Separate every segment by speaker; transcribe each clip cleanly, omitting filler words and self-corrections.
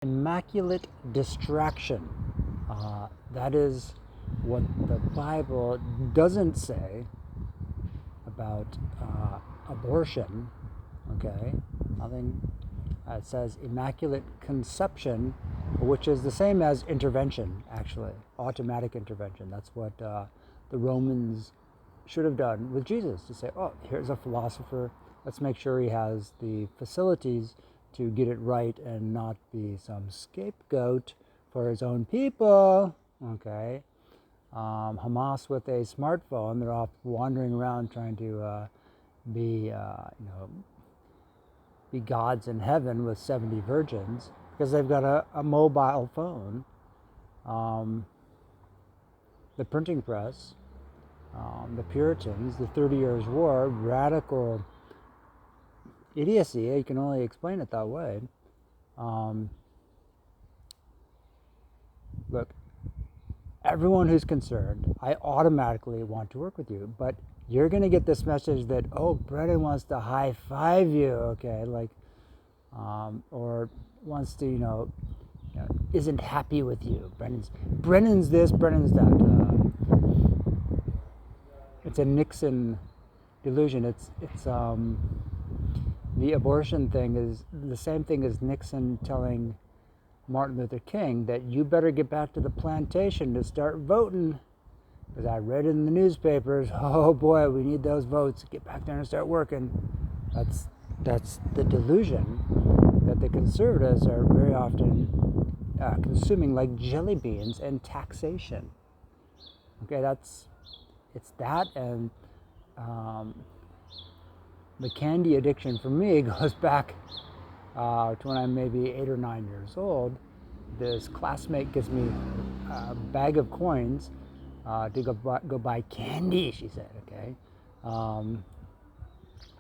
Speaker 1: Immaculate distraction. That is what the Bible doesn't say about abortion. Okay, nothing. It says immaculate conception, which is the same as intervention, actually, automatic intervention. That's what the Romans should have done with Jesus, to say, oh, here's a philosopher. Let's make sure he has the facilities to get it right and not be some scapegoat for his own people. Okay. Hamas with a smartphone, they're off wandering around trying to be, be gods in heaven with 70 virgins because they've got a mobile phone. The printing press, the Puritans, the 30 Years' War, radical idiocy. You can only explain it that way. Look, everyone who's concerned, I automatically want to work with you, but you're going to get this message that, oh, Brennan wants to high five you, okay, like, or wants to, isn't happy with you. Brennan's this, Brennan's that. It's a Nixon delusion. It's the abortion thing is the same thing as Nixon telling Martin Luther King that you better get back to the plantation to start voting. Because I read in the newspapers, oh boy, we need those votes. Get back there and start working. That's the delusion that the conservatives are very often consuming like jelly beans and taxation. Okay, it's that, and the candy addiction for me goes back to when I'm maybe 8 or 9 years old. This classmate gives me a bag of coins to go buy candy, she said, okay.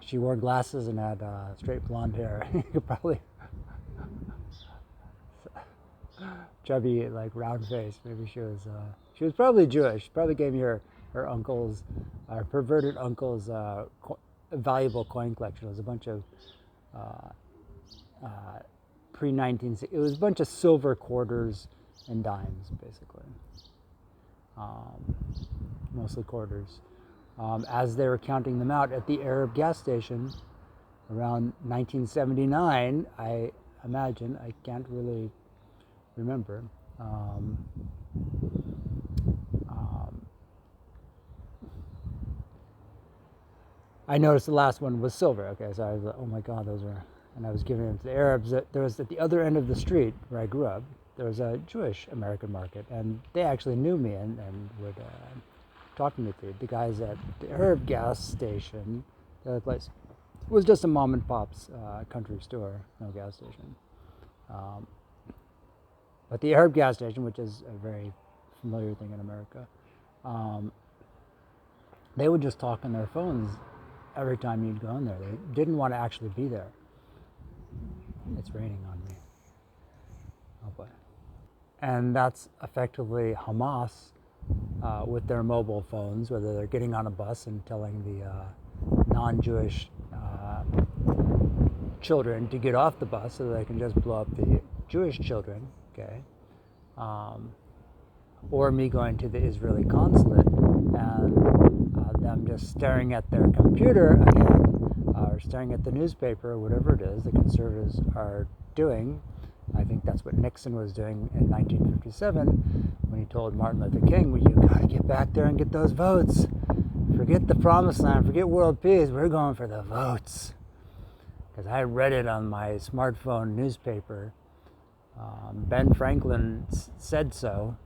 Speaker 1: She wore glasses and had straight blonde hair. You could probably, chubby, like round face. Maybe she was probably Jewish. She probably gave me her uncle's, perverted uncle's valuable coin collection. It was a bunch of pre-19, it was a bunch of silver quarters and dimes, basically. Mostly quarters. As they were counting them out at the Arab gas station around 1979, I imagine, I can't really remember. I noticed the last one was silver. Okay, so I was like, oh my God, those are, and I was giving them to the Arabs. There was at the other end of the street where I grew up, there was a Jewish American market, and they actually knew me and would talk to me through. The guys at the Arab gas station, the other place, was just a mom and pop's country store, no gas station. But the Arab gas station, which is a very familiar thing in America, they would just talk on their phones every time you'd go in there. They didn't want to actually be there. It's raining on me. Oh boy. And that's effectively Hamas with their mobile phones, whether they're getting on a bus and telling the non-Jewish children to get off the bus so they can just blow up the Jewish children, okay? Or me going to the Israeli consulate and them just staring at their computer again, or staring at the newspaper, or whatever it is the conservatives are doing. I think that's what Nixon was doing in 1957 when he told Martin Luther King, well, you got to get back there and get those votes. Forget the promised land, forget world peace, we're going for the votes. Because I read it on my smartphone newspaper. Ben Franklin said so.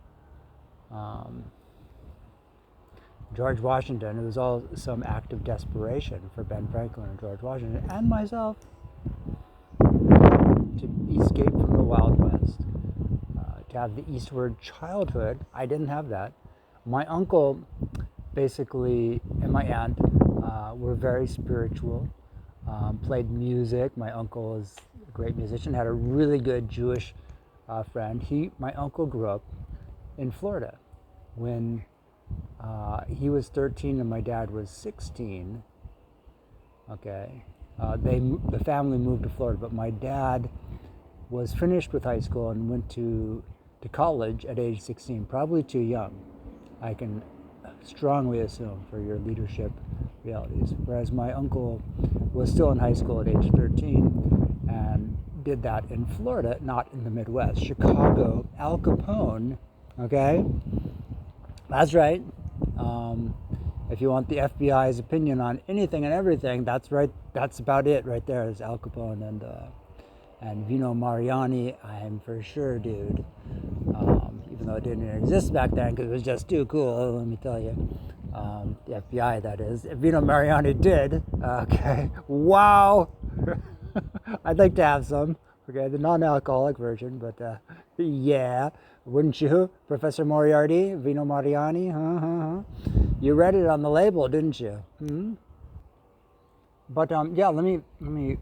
Speaker 1: George Washington, it was all some act of desperation for Ben Franklin and George Washington and myself to escape from the Wild West, to have the eastward childhood. I didn't have that. My uncle basically and my aunt were very spiritual, played music. My uncle is a great musician, had a really good Jewish friend. My uncle grew up in Florida when he was 13 and my dad was 16. Okay, the family moved to Florida, but my dad was finished with high school and went to college at age 16, probably too young, I can strongly assume, for your leadership realities. Whereas my uncle was still in high school at age 13 and did that in Florida, not in the Midwest. Chicago, Al Capone, okay? That's right. If you want the FBI's opinion on anything and everything, that's right. That's about it right there, is Al Capone and Vino Mariani. I'm for sure, dude. Even though it didn't exist back then because it was just too cool, let me tell you. The FBI, that is. Vino Mariani did. Okay. Wow. I'd like to have some. Okay, the non-alcoholic version, but yeah, wouldn't you, Professor Moriarty, Vino Mariani? You read it on the label, didn't you? But yeah, let me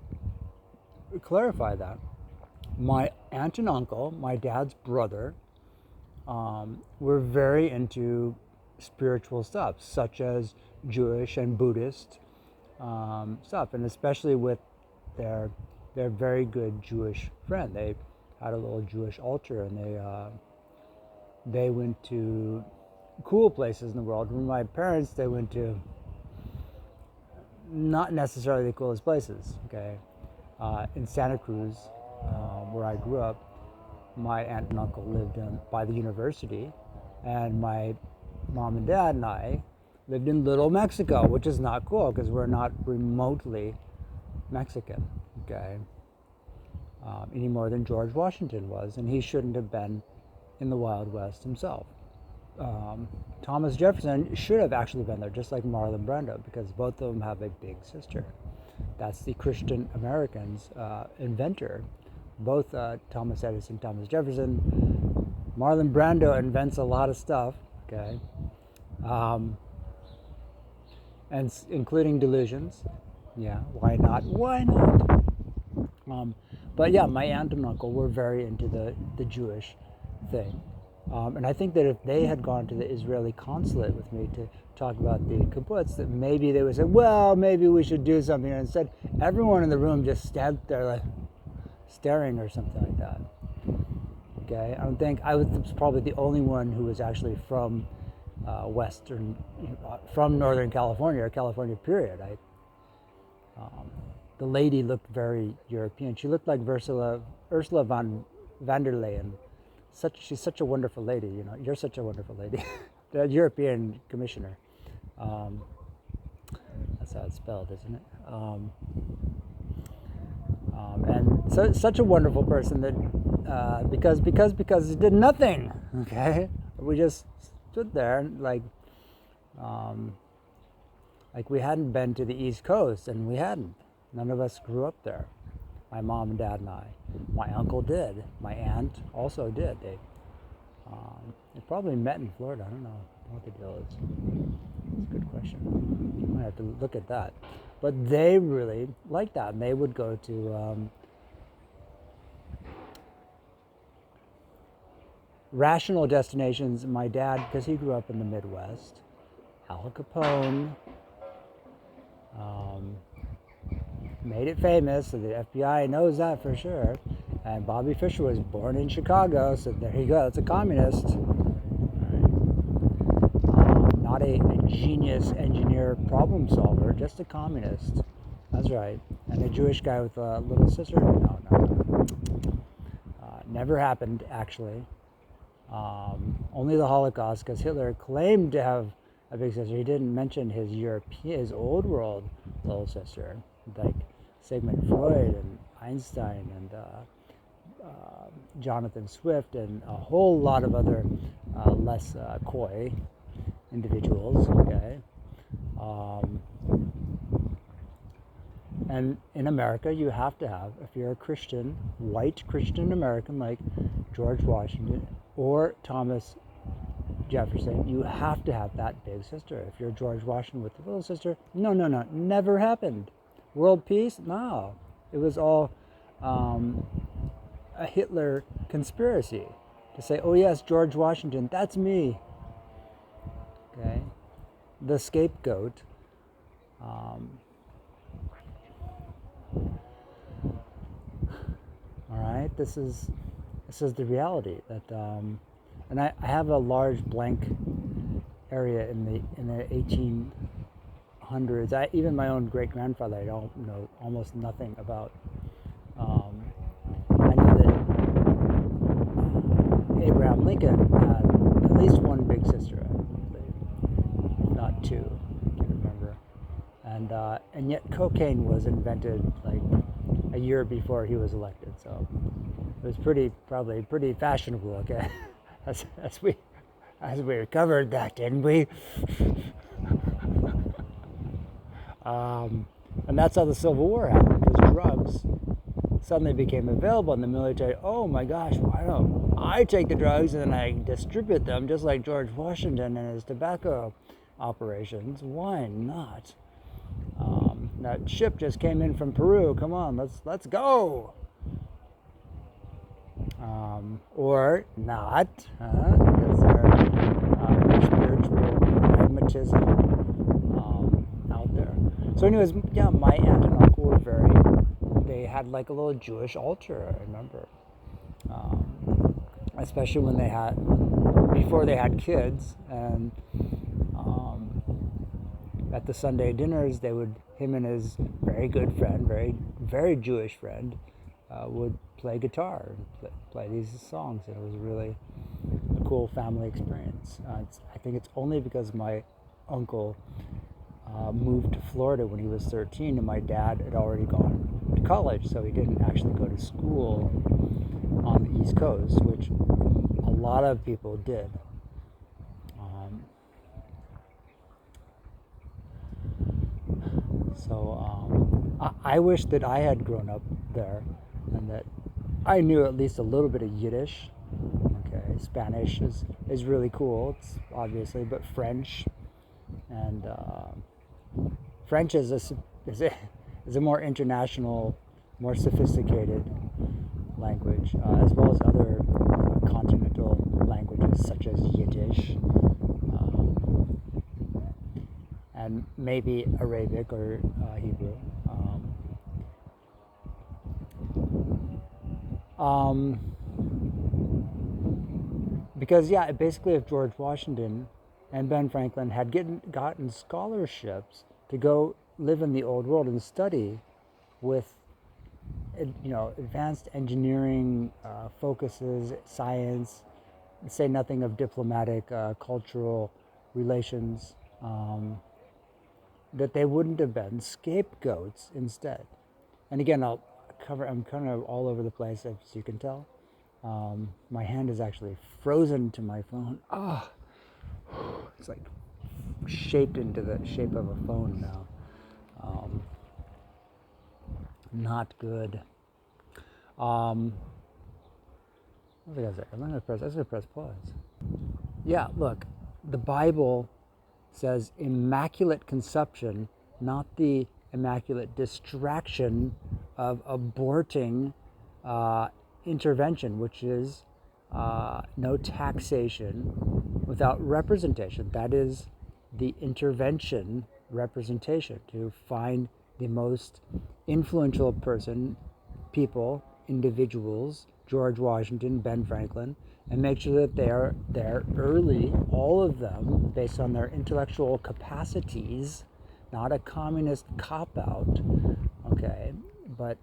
Speaker 1: clarify that. My aunt and uncle, my dad's brother, were very into spiritual stuff, such as Jewish and Buddhist stuff, and especially with their very good Jewish friend. They had a little Jewish altar, and they went to cool places in the world. With my parents, they went to not necessarily the coolest places. Okay, in Santa Cruz, where I grew up, my aunt and uncle lived by the university, and my mom and dad and I lived in Little Mexico, which is not cool because we're not remotely Mexican, okay, any more than George Washington was, and he shouldn't have been in the Wild West himself. Thomas Jefferson should have actually been there, just like Marlon Brando, because both of them have a big sister. That's the Christian American's inventor. Both Thomas Edison, Thomas Jefferson. Marlon Brando invents a lot of stuff, okay, and including delusions. Yeah, why not? Why not? But yeah, my aunt and uncle were very into the Jewish thing. And I think that if they had gone to the Israeli consulate with me to talk about the kibbutz, that maybe they would say, well, maybe we should do something. And instead, everyone in the room just stood there like staring or something like that. Okay, I was probably the only one who was actually from from Northern California, or California period. The lady looked very European. She looked like Ursula von der Leyen. She's such a wonderful lady, you know. You're such a wonderful lady. The European Commissioner. That's how it's spelled, isn't it? And so, such a wonderful person that because it did nothing. Okay, we just stood there like we hadn't been to the East Coast, and we hadn't. None of us grew up there. My mom and dad and I. My uncle did. My aunt also did. They probably met in Florida. I don't know what the deal is. It's a good question. I might have to look at that. But they really liked that, and they would go to rational destinations. My dad, because he grew up in the Midwest, Al Capone, made it famous, so the FBI knows that for sure. And Bobby Fischer was born in Chicago, so there you go. That's a communist. Not a genius engineer problem solver, just a communist. That's right. And a Jewish guy with a little sister? No. Never happened, actually. Only the Holocaust, because Hitler claimed to have a big sister. He didn't mention his old world little sister, like Sigmund Freud and Einstein and Jonathan Swift and a whole lot of other less coy individuals. Okay, and in America, you have to have, if you're a Christian, white Christian American like George Washington or Thomas Jefferson, you have to have that big sister. If you're George Washington with the little sister, no, never happened. World peace? No. It was all a Hitler conspiracy to say, oh yes, George Washington, that's me. Okay? The scapegoat. All right? right? This is the reality that, and I have a large blank area in the 1800s. Even my own great grandfather, I don't know almost nothing about. I know that Abraham Lincoln had at least one big sister, I believe, if not two. I can't remember. And yet cocaine was invented like a year before he was elected, so it was probably pretty fashionable. Okay, as we covered that, didn't we? And that's how the Civil War happened, because drugs suddenly became available in the military. Oh my gosh, why don't I take the drugs and then I distribute them just like George Washington and his tobacco operations? Why not? That ship just came in from Peru. Come on, let's go. Or not, because there's spiritual pragmatism out there. So anyways, yeah, my aunt and uncle were they had like a little Jewish altar, I remember. Especially when before they had kids, and at the Sunday dinners, him and his very good friend, very Jewish friend, would play guitar and play these songs, and it was really a cool family experience. I think it's only because my uncle moved to Florida when he was 13, and my dad had already gone to college, so he didn't actually go to school on the East Coast, which a lot of people did. I wish that I had grown up there and that I knew at least a little bit of Yiddish. Okay, Spanish is really cool, it's obviously, but French and French is a more international, more sophisticated language, as well as other continental languages such as Yiddish, and maybe Arabic or Hebrew. Because yeah, basically, if George Washington and Ben Franklin had gotten scholarships to go live in the old world and study with, advanced engineering focuses, science, say nothing of diplomatic, cultural relations, that they wouldn't have been scapegoats instead. And again, I'm kind of all over the place, as you can tell. My hand is actually frozen to my phone. It's like shaped into the shape of a phone now. Not good. What was I gonna say? I was gonna press pause. Yeah, look, the Bible says immaculate conception, not the immaculate distraction of aborting intervention, which is no taxation without representation. That is the intervention representation, to find the most influential people, individuals, George Washington, Ben Franklin, and make sure that they're there early, all of them, based on their intellectual capacities, not a communist cop-out, okay, but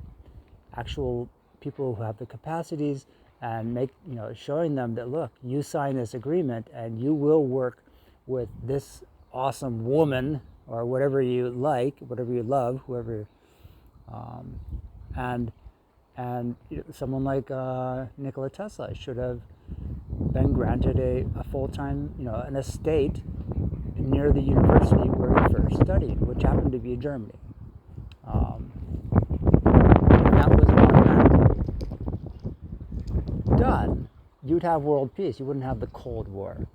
Speaker 1: actual people who have the capacities, and showing them that, look, you sign this agreement and you will work with this awesome woman or whatever you like, whatever you love, whoever, and someone like Nikola Tesla should have been granted a full-time, an estate near the university where he first studied, which happened to be Germany. And that was automatically done. You'd have world peace. You wouldn't have the Cold War.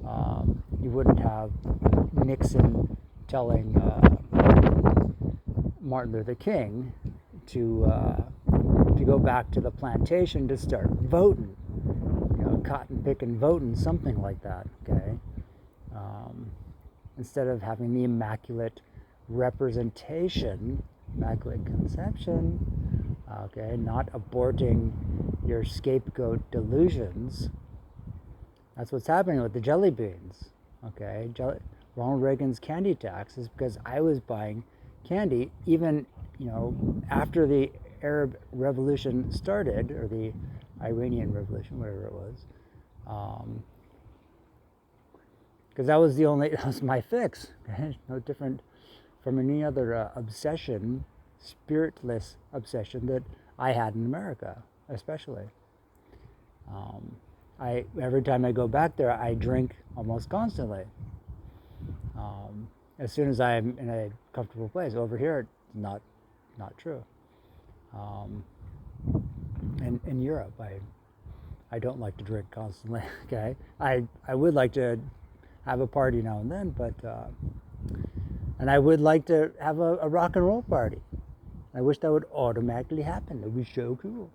Speaker 1: You wouldn't have Nixon telling Martin Luther King to go back to the plantation to start voting, cotton picking voting, something like that. Okay, instead of having the immaculate representation, immaculate conception, Okay, not aborting your scapegoat delusions. That's what's happening with the jelly beans. Okay, Ronald Reagan's candy tax is because I was buying candy even, after the Arab Revolution started, or the Iranian Revolution, whatever it was, because that was my fix. Okay? No different from any other obsession, spiritless obsession that I had in America, especially. Every time I go back there, I drink almost constantly. As soon as I'm in a comfortable place. Over here, not true. In Europe, I don't like to drink constantly. Okay, I would like to have a party now and then, but and I would like to have a rock and roll party. I wish that would automatically happen. It would be so cool.